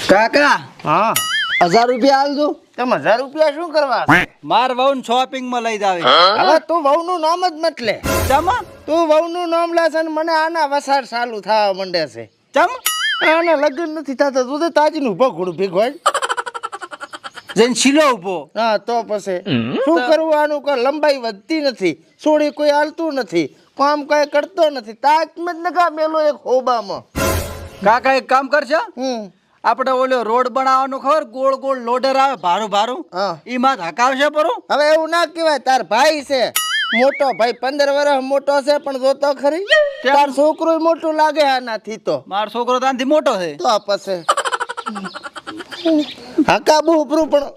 કાકા હા 1000 રૂપિયા આલજો. તમે 1000 રૂપિયા શું કરવા? માર વહુને શોપિંગ માં લઈ જાવે. હવે તું વહુનું નામ જ મત લે. ચમ તું વહુનું નામ લેશે ને મને આના વસાડ ચાલુ થવા માંડે છે. ચમ આના લગ્ન નથી થતા તું તો તાજીનું ભગોડું ભેગો હોય. જઈને શીલો ઉભો. હા તો પછી શું કરવું આનું? કોઈ લંબાઈ વધતી નથી, સોળી કોઈ હાલતું નથી, કામ કઈ કરતો નથી. તાજમાં જ નકા મેલો એક હોબામાં. કાકા એક કામ કરશે, હમ આપણે ઓલો રોડ બનાવવાનું ખબર, ગોળ ગોળ લોડર આવે ભારું ભારું, હા ઈ માં હકાવશે પરો. હવે એવું ના કહેવાય. તાર ભાઈ છે મોટો ભાઈ, 15 વર્ષ મોટો છે, પણ જોતો ખરી તાર છોકરો મોટું લાગે આનાથી તો. મારો છોકરો તાનથી મોટો છે. તો પછી હકાબું ઉપરું પણ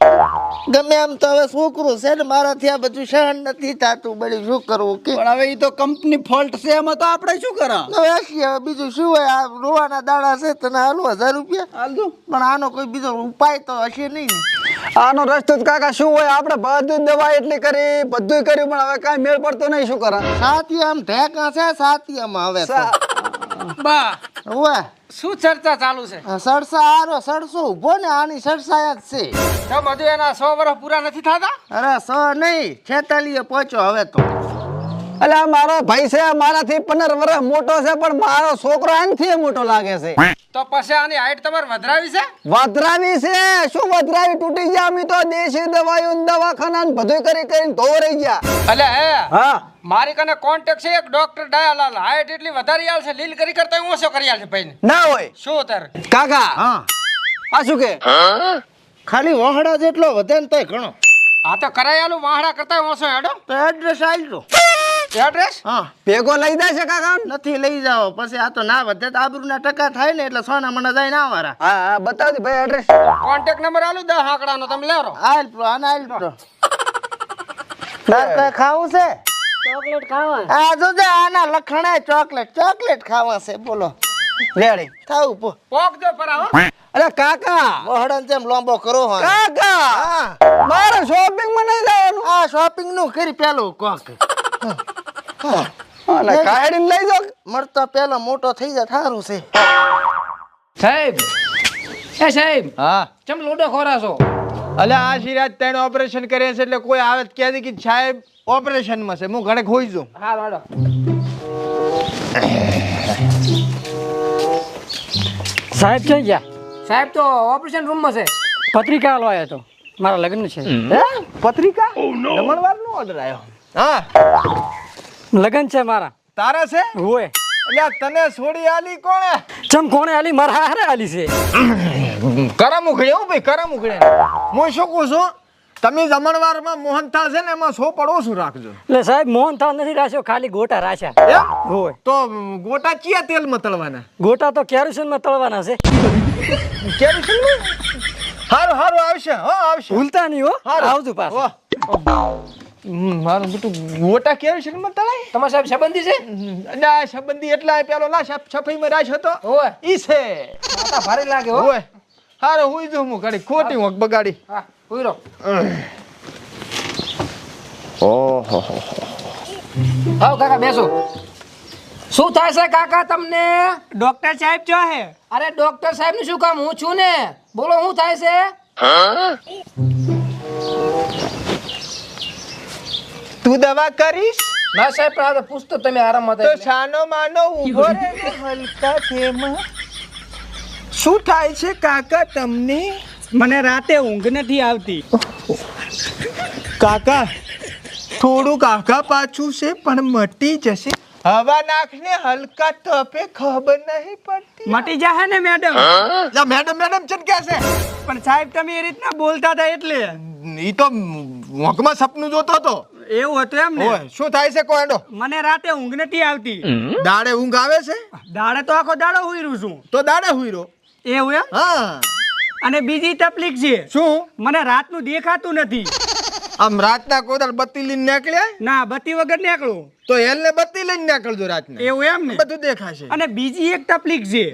ગમે એમ તો હવે છોકરું છે ને, મારાથી આ બધું સહન નથી થતું. બળી શું કરવું કે? પણ હવે ઈ તો કંપની ફોલ્ટ છે, એમાં તો આપણે શું કરા? હવે બીજું શું હોય? આ રોવાના દાડા છે તને હાલો 1000 રૂપિયા હાલ દો. પણ આનો કોઈ બીજો ઉપાય તો હશે નહીં ને. આનો રસ્તો જ કાકા શું હોય? આપણે બધું દવા એટલી કરી, બધું કર્યું, પણ હવે કાંઈ મેળ પડતો નહીં. શું કરા? સાથી આમ ઢેકા છે, સાથી આમ હવે તો. બા ઓય શું ચર્ચા ચાલુ છે? સરસા આરો સરસો ઉભો ને, આની સરસાયા જ છે. તો બધું એના 100 વર્ષ પૂરા નથી થતા? અરે 100 નહીં, 46 પહોંચ્યો હવે તો. એટલે આ મારો ભાઈ છે, મારાથી 15 વર્ષ મોટો છે, પણ મારો છોકરો આનથી મોટો લાગે છે. તો પછી આની હાઈટ તમારે વધરાવી છે? વધરાવી છે? શું વધરાવી? તૂટી ગયા અમે તો દેશી દવાઈઓ દવાખાના ને બધું કરી કરીને ધોવરાઈ ગયા. એટલે હે હા મારી કને કોન્ટેક્ટ છે એક ડોક્ટર ડાયાલાલ. હાઈટ એટલી વધારી આલ છે, લીલ કરી કરતા ઓછો કરી આલ છે ભાઈને. ના હોય શું તારે? કાકા. હા આ શું કે? ખાલી વહડા જેટલો વધે ને તોય ઘણો. આ તો કરાઈ આલું વાહડા કરતા ઓછો હેડો. તો એડ્રેસ આલજો. એડ્રેસ હા ભેગો લઈ જાય છે કાકા? નથી લઈ જાઓ પછી આ તો ના વધે તો આબરૂના ટકા થાય ને, એટલે સોના મને જાય ના વારા. હા હા બતાવજો ભાઈ એડ્રેસ. કોન્ટેક્ટ નંબર આલું 10 આંકડાનો, તમે લેરો. આલ પ્રો આના આલ પ્રો. તાર કઈ ખાવું છે? ચોકલેટ ખાવા. આ જોજે આના લખણા ચોકલેટ ખાવા છે. બોલો રેડી થાવું પો. પોક દો પર આવો. અરે કાકા. વહડન જેમ લોંબો કરો હો. કાકા હા મારે શોપિંગ માં નહીં જવાનું. આ શોપિંગ નું કરી પેલું કોક. અલે કાઢીને લઈ જાઓ. મળતો પેલો મોટો થઈ જાય થારું છે. સાહેબ એ સાહેબ હા ચમ લોડો ખોરાશો? અલે આ સિરાજ ત્રણ ઓપરેશન કરે છે, એટલે કોઈ આવે કે કે સાહેબ ઓપરેશન માં છે, હું ઘરે ખોઈ જાઉં. હા લાડો. સાહેબ ક્યાં ગયા? સાહેબ તો ઓપરેશન રૂમ માં છે. પત્રિકા આલવા આવ્યા તો મારા લગ્ન છે. હે પત્રિકા જમણવાર નો ઓર્ડર આવ્યો. હા લગ્ન છે મારા. તારા છે? હોય એટલે તને છોડી આલી કોણે? ચમ કોણે આલી? મારા હારે આલી છે. કરમ ઉખડે હો ભાઈ, કરમ ઉખડે. હું શું કહું છું, તમે જમણવારમાં મોહનથાળ છે ને એમાં સો પડોશું રાખજો. એટલે સાહેબ મોહનથાળ નથી રાખ્યો, ખાલી ગોટા રાખ્યા. એમ? હોય તો ગોટા કયા તેલમાં તળવાના? ગોટા તો કેરોસીન માં તળવાના છે. કેમ છે? હારું હારું આવશે. હો આવશે. ભૂલતા નહીં હો. હારું. આવજો પાછું. મારું બેટું ગોટા કેરોસીનમાં તળાય? તમારા સાહેબ સંબંધી છે? એટલે આ સંબંધી એટલા પેલો લા સફાઈમાં રાશ હતો ઓય ઈ છે. માતા ભારે લાગે હો. ઓય હારું હુઈ જો, હું ઘડી ખોટી હોક બગાડી. હા ઉઈરો. ઓહો આવો કાકા બેસો. શું થાય છે કાકા તમને? ડોક્ટર સાહેબ જો હે? અરે ડોક્ટર સાહેબ નું શું કામ? હું છું ને. બોલો શું થાય છે? તું દવા કરીશ ના સાહેબ પણ આ તો પૂછતો તમે આરામમાં તો થાય. છાનો માનો ઉભો રે ને હલકા થેમાં. શું થાય છે કાકા તમને? મને રાતે ઊંઘ નથી આવતી. કાકા થોડું કાકા પાછું છે પણ મટી જશે. હવા નાખને હલકા તપે, ખબર નહીં પડતી. મટી જાહે ને મેડમ? લા મેડમ મેડમ ચન કે છે? પણ સાહેબ તમે એ રીતના બોલતા હતા એટલે ઈ તો મોંઘમાં સપનું જોતો હતો. એવું હતું એમ ને? ઓય શું થાય છે કોયડો? મને રાતે ઊંઘ નથી આવતી. દાડે ઊંઘ આવે છે? દાડે તો આખો દાડો હુઈરું છું. તો દાડે હુઈરો. એવું એમ? હા અને બીજી તકલીફ છે, શું? મને રાતનું દેખાતું નથી. આમ રાતના કોદાળ બત્તી લઈને નીકળ્યા ના, બત્તી વગર નીકળું. તો એલને બત્તી લઈને નીકળજો રાતને, એવું એમ ને? બધું દેખાશે. અને બીજી એક તકલીફ છે,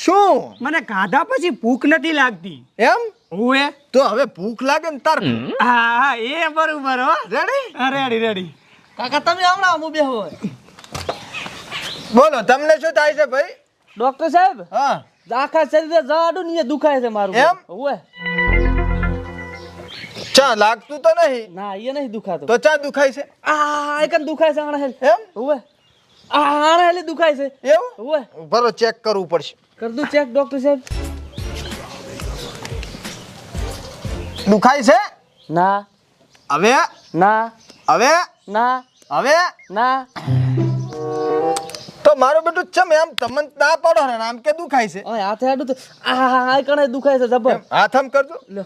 શું? મને ખાધા પછી ભૂખ નથી લાગતી. એમ? ઓએ તો હવે ભૂખ લાગે ને તાર હા હા, એ બરોબર હો. રેડી? હા, રેડી રેડી. કાકા તમે હમણાં હું બેહો. બોલો તમને શું થાય છે ભાઈ? ડોક્ટર સાહેબ હા આખા શરીરે જાડું ને દુખાય છે મારું એમ? ઓય ચા લાગતું તો નહીં ના એ નહીં દુખાતો તો ચા દુખાય છે આ એકન દુખાય છે આણે હેલ એમ ઓય આણે હેલ દુખાય છે એવું ઓય બરો ચેક કરવું પડશે કર દઉં ચેક ડોક્ટર સાહેબ દુખાય છે ના હવે ના હવે ના હવે ના તો મારું બેટું ચમ એમ તમને ના પાડો ને આમ કે દુખાય છે ઓય હાથે હાડું તો આ કણે દુખાય છે જબર હાથ આમ કરજો લ્યો.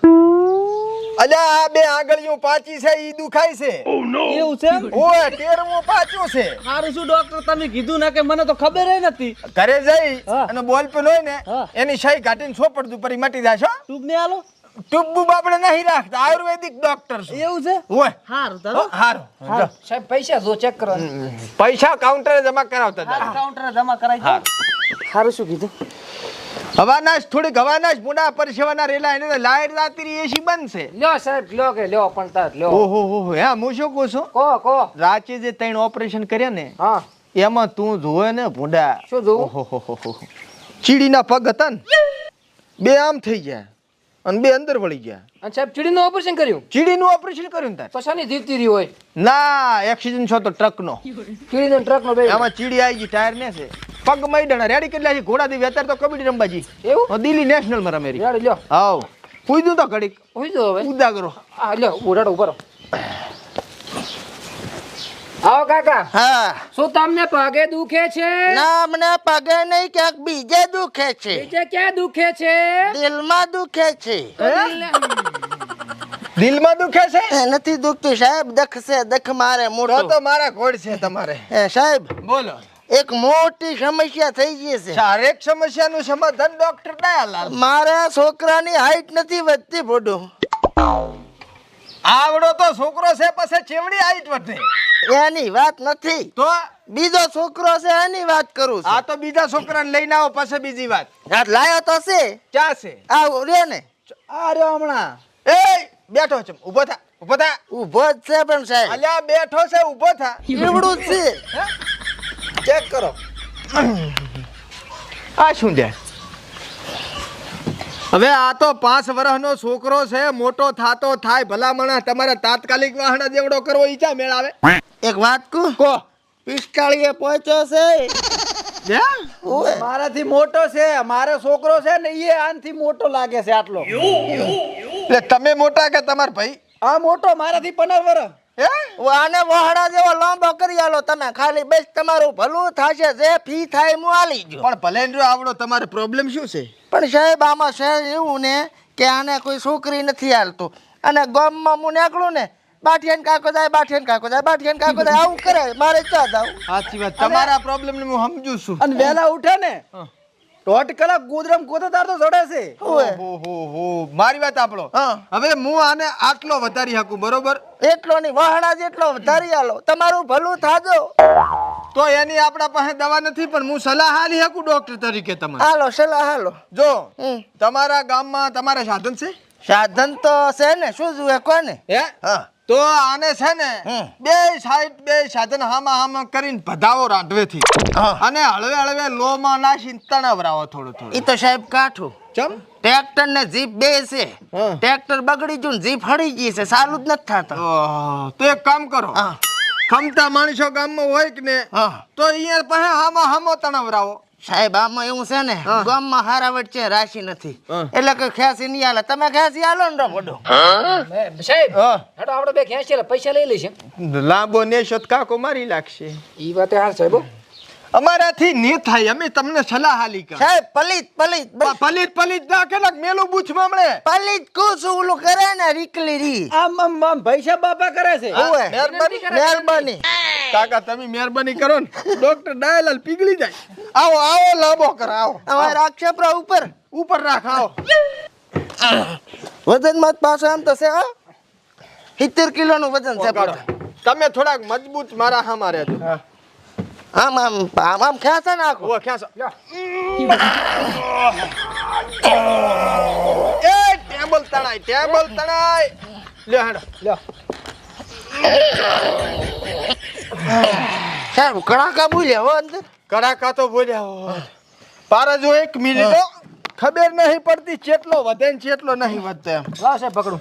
અલ્યા આ બે આંગળીઓ પાચી છે ઈ દુખાય છે એવું છે એમ? ઓય ટેરમો પાચ્યો છે હારું શું ડોક્ટર તમે કીધું ના કે મને તો ખબર ય નથી ઘરે જઈ હા. અને બોલ પેન હોય ને હા. એની શાઈ કાઢીને સોપડતું પરી મટી જાશો ટ્યુબ ને આલો ટુબ્બુ આપણે નહીં રાખતા આયુર્વેદિક ડોક્ટર છે એવું છે ઓય હારું તારો હારું સાહેબ પૈસા જો ચેક કરો પૈસા કાઉન્ટરે જમા કરાવતા હતા કાઉન્ટર જમા કરાઈ દો હારું શું કીધું હવાનાશ થોડીક હવાનાશ મુડા પરસેવાના રેલા એને તો લાઈટ રાત્રી એસી બંધ છે લ્યો સાહેબ લ્યો કે લ્યો પણ તાર લ્યો ઓહો હો હે હું શું કહું છું કો કો રાચે જે 3 ઓપરેશન કર્યા ને હા એમાં તું જોવે ને ભૂંડા શું જોવું? ઓહો ચીડીના પગ હતા ને બે આમ થઈ ગયા અને બે અંદર વળી ગયા અને સાહેબ ચીડીનું ઓપરેશન કર્યું ચીડીનું ઓપરેશન કર્યું ને તાર તો શાની જીવતી રહી હોય ના એક્સિડન્ટ છો તો ટ્રકનો ચીડીનો ટ્રકનો બે એમાં ચીડી આવી ગઈ ટાયર ને છે પગ મૈડણા રેડી કેટલા છે ઘોડા દેવી અત્યારે તો કબડ્ડી રમવાજી એવું દિલ્હી નેશનલ માં રમેરી યાર લ્યો હાવ કૂદ્યું તો ઘડીક હોઈ જો હવે ઉદાગરો આ લ્યો ઉડાડો ઉપર આવો કાકા હા શું તમને પગે દુખે છે ના મને પગે નહીં ક્યાંક બીજે દુખે છે બીજે ક્યાં દુખે છે દિલમાં દુખે છે દિલમાં દુખે છે નથી દુખતું સાહેબ દખ મારે તો મોટો તો મારા કોડ છે તમારે સાહેબ બોલો એક મોટી સમસ્યા થઈ ગઈ છે શારીરિક સમસ્યાનું સમાધાન ડોક્ટર દયાલાલ મારા છોકરાની હાઈટ નથી વધતી ભોડું આવડો તો છોકરો છે પછી ચેવડી હાઈટ વધે એની વાત નથી તો બીજો છોકરો છે એની વાત કરું છું આ તો બીજા છોકરાને લઈને આવો પછી બીજી વાત આ લાયો તો છે ક્યાં છે આ રહ્યો ને આ રહ્યો હમણાં એ બેઠો છે ઊભો થા ઊભો જ છે પણ સાહેબ અલ્યા બેઠો છે ઊભો થા એવડું જ છે ચેક કરો આ શું છે હવે આ તો 5 વર્ષનો છોકરો છે મોટો થાતો થાય ભલામણા તમારા તાત્કાલિક વાહન જેવડો કરવો ઈ ચા મેળ આવે એક વાત કહું કો 45 પહોંચ્યો છે હે ઓય મારાથી મોટો છે મારો છોકરો છે ને એ આનથી મોટો લાગે છે આટલો એટલે તમે મોટા કે તમાર ભાઈ આ મોટો મારાથી 15 વર્ષ હે આને વહાડા જેવો લાંબો કરી આલો તમે ખાલી બસ તમારું ભલું થશે જે ફી થાય હું આલી જો પણ ભલે ને જો આવડો તમારે પ્રોબ્લેમ શું છે પણ સાહેબ આમાં છે એવું ને કે આને કોઈ છોકરી નથી હાલતું અને ગામમાં હું નીકળું ને બાઠિયાન કાકો જાય બાઠિયાન કાકો જાય બાઠિયાન કાકો જાય આવું કરે મારે ચા જાવ સાચી વાત તમારા પ્રોબ્લેમ ને હું સમજુ છું અને વહેલા ઉઠે ને 1.5 કલાક ગોદરમ ગોતદાર તો ચડે છે ઓહો મારી વાત આપણો હા. હવે હું આને આટલો વધારી શકું બરોબર એટલો ની વહાણા જેટલો વધારી આલો તમારું ભલું થાજો તો એની આપણા પાસે દવા નથી પણ હું સલાહ આલી શકું ડોક્ટર તરીકે તમને હાલો સલાહ હાલો જો હમ. તમારા ગામમાં તમારા સાધન છે સાધન તો છે ને શું જુએ કોને હે હા તો આને છે ને હમ. બે સાધન હામાં કરીને ભધાવો રાંધવેથી હા. અને હળવે હળવે લોમાં નાખીને તણાવરાવો થોડું ઈ તો સાહેબ કાઠું ચમ ટ્રેક્ટર ને જીપ બે છે હા. ટ્રેક્ટર બગડી ગયું ને જીપ હળી ગઈ છે સારું જ નથી થતા ઓહ, તો એક કામ કરો હા ખમતા માણસો ગામમાં હોય કે ને હા તો અહીંયા પાસે હામો તણાવરાવો સાહેબ આમાં એવું છે ને હા. ગામમાં હારા વચ્ચે રાશિ નથી હા. એટલે કે ખેંચી નહીં હાલે તમે ખેંચી હાલો ને બધો સાહેબ હા. હેડો આપણે બે ખેંચી લે પૈસા લઈ લઈશું લાંબો નેશો તો કાકો મારી લાગશે ઈ વાત હાલ સાહેબ અમારાથી ને થાય અમે તમને સલાહ આલી કર સાહેબ પલિત બસ પલિત નાખે ને મેલું બૂછ મામણે પલિત કુછ ઓલું કરે ને રીકલી રી આમ ભૈસા બાપા કરે છે ઓય મહેરબાની કાકા તમે મહેરબાની કરો ને ડોક્ટર ડાયલાલ પીગળી જાય આવો લાંબો કર આવો અમારે આક્ષેપરા ઉપર રાખ આવો વજન મત પાછો એમ તો છે હા 70 કિલો નું વજન છે કરો. તમે થોડાક મજબૂત મારા હામાં રહેજો આમ ખેંચે નાખો ઓ ખેંચો એ ટેબલ તણાય લે હેડો સાહેબ કડાકા બોલ્યા હો અંદર કડાકા તો બોલ્યા હો પારા જો 1 મિનિટ હો. ખબર નહીં પડતી ચેટલો વધે ને ચેટલો નહીં વધતો એમ. લાવ સાહેબ પકડું.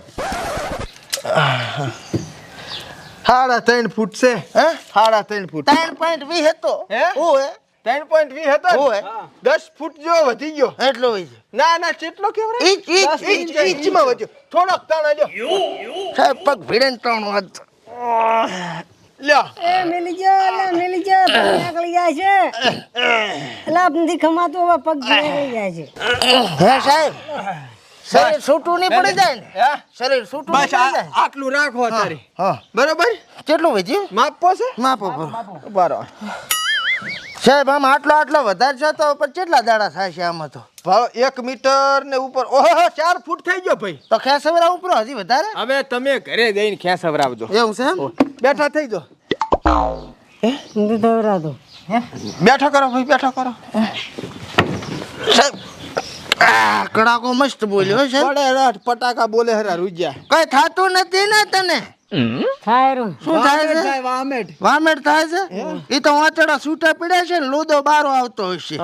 3.5 ફૂટ છે. હે 3.5 ફૂટ. 3.20 હતો. હે? ઓય 3.20 હતો ને? ઓય. 10 ફૂટ જો વધી ગયો. એટલો હોય છે. ના ના ચેટલો કેવડે? ઇંચમાં વધ્યો. થોડોક તાણા જો. સાહેબ પગ ભીડે ત્રણ વાત. લ્યો. એ મેલી જા નીકળી જાય છે એટલે આપથી ખમાતું હવે પગ નીકળી જાય છે હે સાહેબ શરીર છૂટું નહીં પડી જાય ને? હે? શરીર છૂટું નહીં બસ પડી જાય? આટલું રાખો તારી. હા. બરોબર? કેટલું વધ્યું? માપો છે? માપો કરો. બરોબર. સાહેબ આમ આટલો વધારે છે તો પણ કેટલા દાડા થાય છે આમાં તો? ભાવ 1 મીટર ને ઉપર. ઓહો 4 ફૂટ થઈ ગયો ભાઈ. તો ખેસવરા ઉપર હજી વધારે હવે તમે ઘરે જઈને ખેંચવરાવજો. એવું છે એમ? બેઠા થઈ જાઓ. દોરા દો બેઠા કરો ભાઈ બેઠા કરો. સાહેબ આ કડાકો મસ્ત બોલ્યો હો સાહેબ. પડે રાત પટાકા બોલે હરા રૂજ્યા. કઈ થાતું નથી ને તને? થાય રૂ શું થાય છે? વામેટ થાય છે? એ તો વાંચડા છૂટા પડ્યા છે ને લોદો બારો આવતો હશે.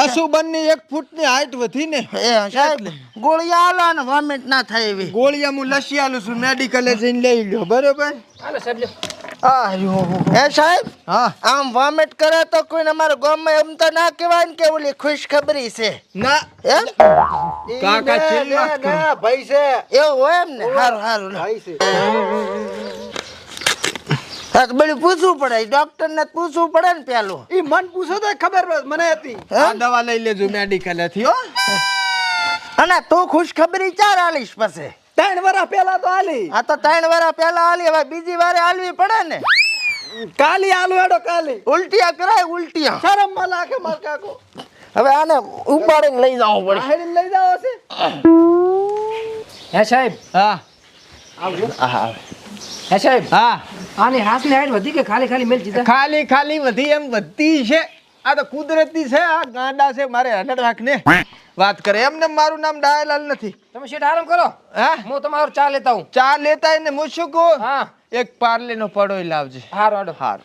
અસુબનની 1 ફૂટની હાઈટ વધી ને. એ સાહેબ ગોળી આલો ને વામેટ ના થાય એવી. ગોળિયા હું લસી આલું છું મેડિકલે જઈને લઈ લ્યો. બરોબર? હાલો સાહેબ લ્યો. હે સાહેબ હા. આમ વામેટ કરે તો કોઈને અમારા ગામમાં એમ તો ના કહેવાય ને કે ઓલી ખુશખબરી છે ના એમ? કાકા ચિલ્લા જ કરો. ભાઈ છે એવું હોય એમ ને? સારું સારું લે. ભાઈ છે. હા તો બધું પૂછવું પડે ડોક્ટર ને પૂછવું પડે ને પેલું. ઈ મન પૂછો તો ખબર મને હતી. આ દવા લઈ લેજો મેડિકલે થી હો. અને તું ખુશખબરી ચાર આલીશ પછી? 3 વર્ષ પહેલા તો આલી. આ તો 3 વર્ષ પહેલા આલી હવે બીજી વારે આલવી પડે ને. કાલી આલુ હેડો કાલી. ઉલટિયા કરાય ઉલટિયા. શરમ માં લાગે માર કાકો. હવે આને ઉપાડીને લઈ જવું પડે. હેડીને લઈ જાવ છે. હે સાહેબ હા. હે સાહેબ હા. આની હાથની હાઈટ વધી કે ખાલી ખાલી મેલ જીધા? ખાલી વધી એમ વધતી છે. આ તો કુદરતી છે. આ ગાંડા છે મારે હનડ રાખને વાત કરે. એમને મારું નામ ડાયલાલ નથી. તમે શેઠ આરામ કરો. હા હું તમારો ચા લેતા હું. ચા લેતા ને હું શું કહું? હા એક પાર્લે નો પડો લાવજે. હારો હાડો. હાર.